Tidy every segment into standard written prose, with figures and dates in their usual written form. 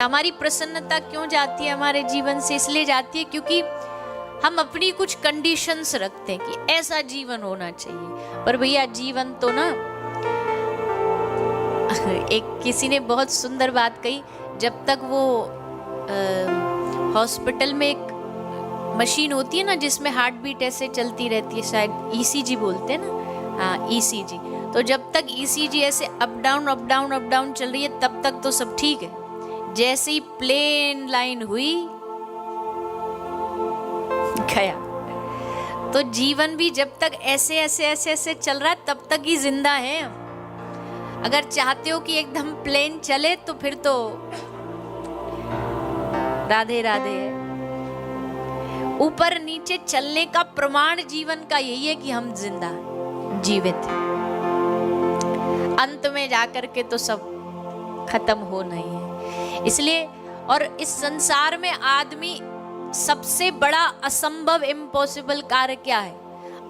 हमारी प्रसन्नता क्यों जाती है हमारे जीवन से? इसलिए जाती है क्योंकि हम अपनी कुछ कंडीशंस रखते हैं कि ऐसा जीवन होना चाहिए। पर भैया जीवन तो ना एक किसी ने बहुत सुंदर बात कही, जब तक वो हॉस्पिटल में एक मशीन होती है ना जिसमें हार्ट बीट ऐसे चलती रहती है, शायद ईसीजी बोलते हैं ना, हाँ ईसीजी, तो जब तक ईसीजी ऐसे अप डाउन चल रही है तब तक तो सब ठीक है। जैसे ही प्लेन लाइन हुई गया। तो जीवन भी जब तक ऐसे ऐसे ऐसे ऐसे चल रहा है तब तक ही जिंदा है। अगर चाहते हो कि एकदम प्लेन चले तो फिर तो राधे राधे है। ऊपर नीचे चलने का प्रमाण जीवन का यही है कि हम जिंदा जीवित हैं। अंत में जाकर के तो सब खत्म हो नहीं है। इसलिए और इस संसार में आदमी सबसे बड़ा असंभव इम्पॉसिबल कार्य क्या है?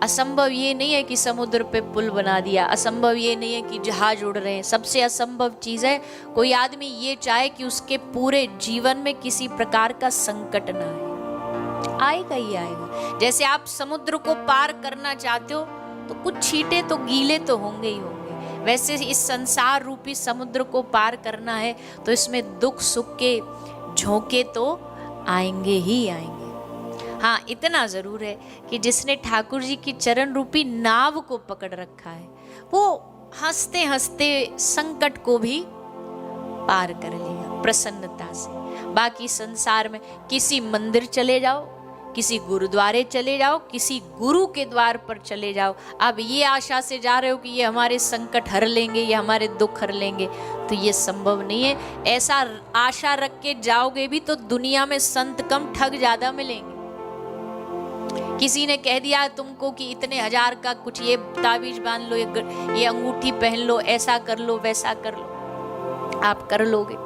असंभव ये नहीं है कि समुद्र पे पुल बना दिया, असंभव ये नहीं है कि जहाज उड़ रहे हैं। सबसे असंभव चीज है कोई आदमी ये चाहे कि उसके पूरे जीवन में किसी प्रकार का संकट ना आए। आएगा ही आएगा। जैसे आप समुद्र को पार करना चाहते हो तो कुछ छींटे तो गीले तो होंगे ही होंगे, वैसे इस संसार रूपी समुद्र को पार करना है तो इसमें दुख सुख के झोंके तो आएंगे ही आएंगे। हाँ, इतना जरूर है कि जिसने ठाकुर जी की चरण रूपी नाव को पकड़ रखा है वो हंसते हंसते संकट को भी पार कर लेगा प्रसन्नता से। बाकी संसार में किसी मंदिर चले जाओ, किसी गुरुद्वारे चले जाओ, किसी गुरु के द्वार पर चले जाओ, अब ये आशा से जा रहे हो कि ये हमारे संकट हर लेंगे, ये हमारे दुख हर लेंगे, तो ये संभव नहीं है। ऐसा आशा रख के जाओगे भी तो दुनिया में संत कम ठग ज्यादा मिलेंगे। किसी ने कह दिया तुमको कि इतने हजार का कुछ ये ताबीज बांध लो, ये अंगूठी पहन लो, ऐसा कर लो, वैसा कर लो, आप कर लोगे।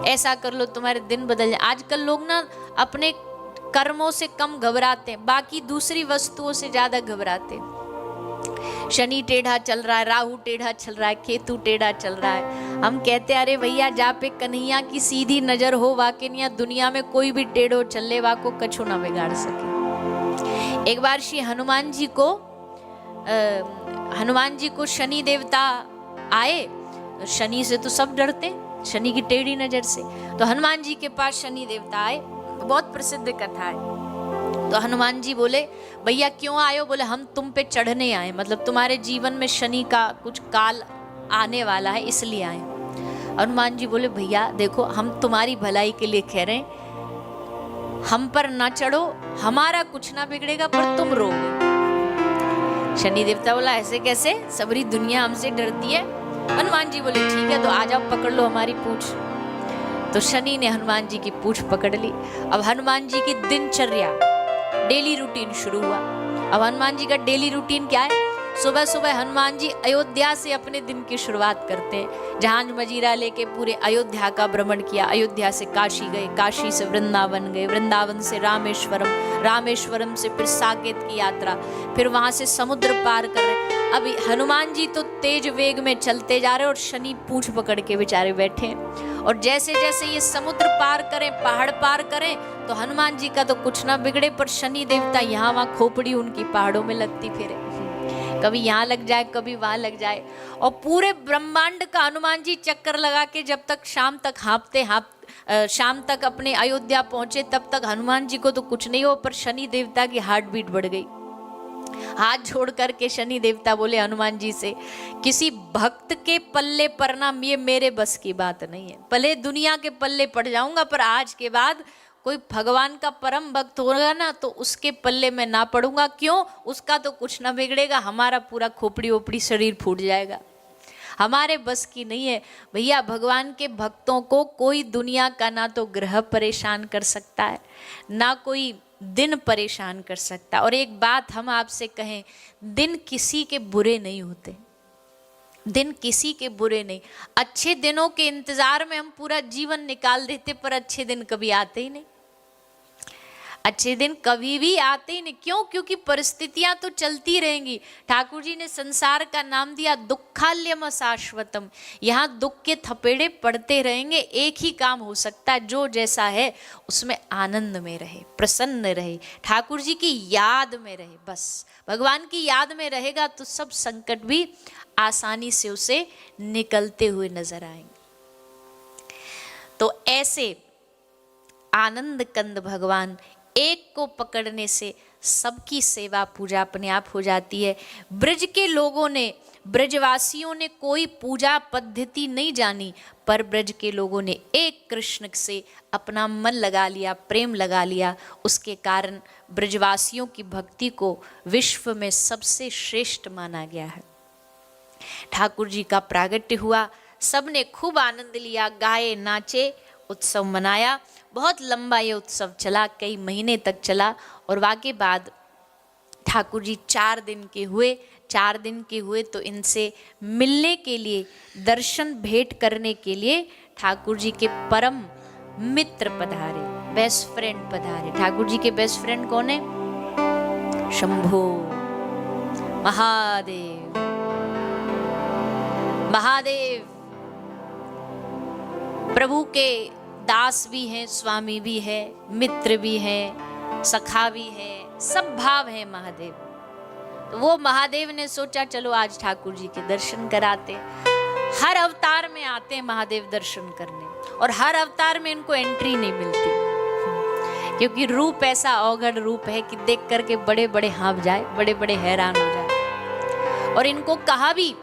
ऐसा कर लो तुम्हारे दिन बदल जाए। आजकल लोग ना अपने कर्मों से कम घबराते हैं, बाकी दूसरी वस्तुओं से ज्यादा घबराते हैं। शनि टेढ़ा चल रहा है, राहु टेढ़ा चल रहा है, केतु टेढ़ा चल रहा है। हम कहते हैं अरे भैया जा पे कन्हैया की सीधी नजर हो वाके निया दुनिया में कोई भी टेढ़ो चलने वाको कछु ना बिगाड़ सके। एक बार श्री हनुमान जी को शनि देवता आए। शनि से तो सब डरते, शनि की टेढ़ी नजर से। तो हनुमान जी के पास शनि देवता आए, बहुत प्रसिद्ध कथा है। तो हनुमान जी बोले भैया क्यों आए हो? बोले हम तुम पे चढ़ने आए, मतलब तुम्हारे जीवन में शनि का कुछ काल आने वाला है इसलिए आए। हनुमान जी बोले भैया देखो हम तुम्हारी भलाई के लिए कह रहे हैं, हम पर ना चढ़ो, हमारा कुछ ना बिगड़ेगा पर तुम रोगे। शनि देवता बोला ऐसे कैसे, सबरी दुनिया हमसे डरती है। हनुमान जी बोले ठीक है तो आ जाओ पकड़ लो हमारी पूंछ। तो शनि ने हनुमान जी की पूंछ पकड़ ली। अब हनुमान जी की दिनचर्या डेली रूटीन शुरू हुआ। अब हनुमान जी का डेली रूटीन क्या है? सुबह सुबह हनुमान जी अयोध्या से अपने दिन की शुरुआत करते हैं। जहाज मजीरा लेके पूरे अयोध्या का भ्रमण किया। अयोध्या से काशी गए, काशी से वृंदावन गए, वृंदावन से रामेश्वरम, रामेश्वरम से फिर साकेत की यात्रा, फिर वहां से समुद्र पार कर रहे। अभी हनुमान जी तो तेज वेग में चलते जा रहे और शनि पूंछ पकड़ के बेचारे बैठे हैं। और जैसे जैसे ये समुद्र पार करें, पहाड़ पार करें, तो हनुमान जी का तो कुछ ना बिगड़े पर शनि देवता यहाँ वहाँ खोपड़ी उनकी पहाड़ों में लगती फिरे, कभी यहाँ लग जाए कभी वहां लग जाए। और पूरे ब्रह्मांड का हनुमान जी चक्कर लगा के जब तक शाम तक अपने अयोध्या पहुंचे तब तक हनुमान जी को तो कुछ नहीं हो, पर शनि देवता की हार्ट बीट बढ़ गई। हाथ जोड़ करके शनि देवता बोले हनुमान जी से किसी भक्त के पल्ले पड़ना ये मेरे बस की बात नहीं है। भले दुनिया के पल्ले पड़ जाऊंगा पर आज के बाद कोई भगवान का परम भक्त होगा ना तो उसके पल्ले में ना पड़ूंगा। क्यों? उसका तो कुछ ना बिगड़ेगा, हमारा पूरा खोपड़ी ओपड़ी शरीर फूट जाएगा, हमारे बस की नहीं है। भैया भगवान के भक्तों को कोई दुनिया का ना तो ग्रह परेशान कर सकता है ना कोई दिन परेशान कर सकता। और एक बात हम आपसे कहें, दिन किसी के बुरे नहीं होते, दिन किसी के बुरे नहीं। अच्छे दिनों के इंतजार में हम पूरा जीवन निकाल देते पर अच्छे दिन कभी आते ही नहीं। अच्छे दिन कभी भी आते ही नहीं। क्यों? क्योंकि परिस्थितियां तो चलती रहेंगी। ठाकुर जी ने संसार का नाम दिया दुखाल्यम शाश्वतम। यहाँ दुख के थपेड़े पड़ते रहेंगे। एक ही काम हो सकता है, जो जैसा है उसमें आनंद में रहे, प्रसन्न रहे, ठाकुर जी की याद में रहे। बस भगवान की याद में रहेगा तो सब संकट भी आसानी से उसे निकलते हुए नजर आएंगे। तो ऐसे आनंद कंद भगवान, एक को पकड़ने से सबकी सेवा पूजा अपने आप हो जाती है। ब्रज के लोगों ने, ब्रजवासियों ने कोई पूजा पद्धति नहीं जानी, पर ब्रज के लोगों ने एक कृष्ण से अपना मन लगा लिया, प्रेम लगा लिया। उसके कारण ब्रजवासियों की भक्ति को विश्व में सबसे श्रेष्ठ माना गया है। ठाकुर जी का प्रागट्य हुआ, सबने खूब आनंद लिया, गाए नाचे, उत्सव मनाया। बहुत लंबा ये उत्सव चला, कई महीने तक चला। और वाके बाद ठाकुर जी 4 दिन के हुए। 4 दिन के हुए तो इनसे मिलने के लिए, दर्शन भेंट करने के लिए ठाकुर जी के परम मित्र पधारे, बेस्ट फ्रेंड पधारे। ठाकुर जी के बेस्ट फ्रेंड कौन है? शंभो महादेव। महादेव प्रभु के दास भी हैं, स्वामी भी है, मित्र भी है, सखा भी है, सब भाव है महादेव। तो वो महादेव ने सोचा चलो आज ठाकुर जी के दर्शन कराते। हर अवतार में आते हैं महादेव दर्शन करने, और हर अवतार में इनको एंट्री नहीं मिलती, क्योंकि रूप ऐसा अवघड़ रूप है कि देख करके बड़े बड़े हाँफ जाए, बड़े बड़े हैरान हो जाए। और इनको कहा भी,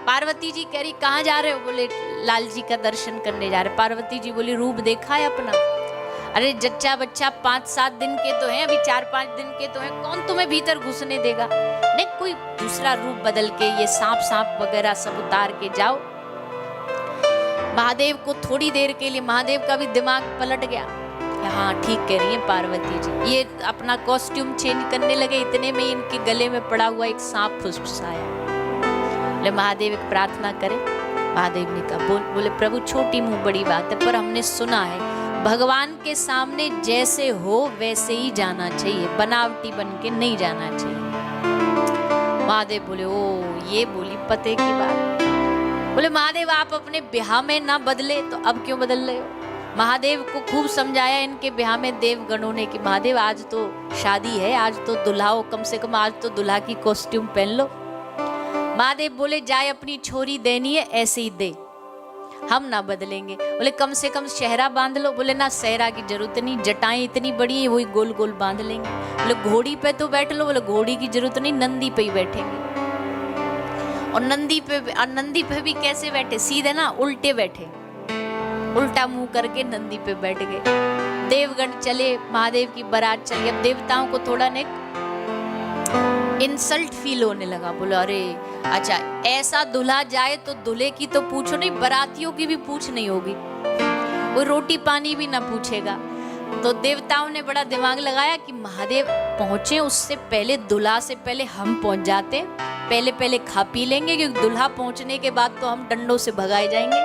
पार्वती जी कह रही कहाँ जा रहे हो? बोले लाल जी का दर्शन करने जा रहे। पार्वती जी बोली रूप देखा है अपना? अरे जच्चा बच्चा 5-7 दिन के तो हैं, अभी 4-5 दिन के तो हैं, कौन तुम्हें भीतर घुसने देगा? नहीं, कोई दूसरा रूप बदल के ये सांप वगैरह सब उतार के जाओ। महादेव को थोड़ी देर के लिए महादेव का भी दिमाग पलट गया। हाँ ठीक कह रही है पार्वती जी। ये अपना कॉस्ट्यूम चेंज करने लगे, इतने में इनके गले में पड़ा हुआ एक सांप फुसफुसाया। बोले महादेव एक प्रार्थना करें। महादेव ने कहा बोले प्रभु छोटी मुंह बड़ी बात है, पर हमने सुना है भगवान के सामने जैसे हो वैसे ही जाना चाहिए, बनावटी बन के नहीं जाना चाहिए। महादेव बोले ओ ये बोली पते की बात। बोले महादेव आप अपने ब्याह में ना बदले तो अब क्यों बदल रहे हो? महादेव को खूब समझाया इनके ब्याह में देवगणों ने कि महादेव आज तो शादी है, आज तो दुल्हा हो, कम से कम आज तो दुल्हा की कॉस्ट्यूम पहन लो। महादेव बोले जाए अपनी छोरी देनी है ऐसे ही दे, हम ना बदलेंगे। बोले कम से कम सेहरा बांध लो। बोले ना सेहरा की जरूरत नहीं, जटाएं इतनी बड़ी है वही गोल गोल बांध लेंगे। बोले घोड़ी पे तो बैठ लो। बोले घोड़ी की जरूरत नहीं, नंदी पे ही बैठेंगे। और नंदी पे भी कैसे बैठे? सीधे ना उल्टे बैठे, उल्टा मुंह करके नंदी पे बैठ गए। देवगण चले, महादेव की बारात चली। अब देवताओं को थोड़ा ने इंसल्ट फील होने लगा। बोले अरे अच्छा ऐसा दूल्हा जाए तो दूल्हे की तो पूछो नहीं, बारातियों की भी पूछ नहीं होगी, कोई रोटी पानी भी ना पूछेगा। तो देवताओं ने बड़ा दिमाग लगाया कि महादेव पहुंचे उससे पहले, दूल्हा से पहले हम पहुंच जाते, पहले खा पी लेंगे, क्योंकि दूल्हा पहुंचने के बाद तो हम डंडों से भगाए जाएंगे।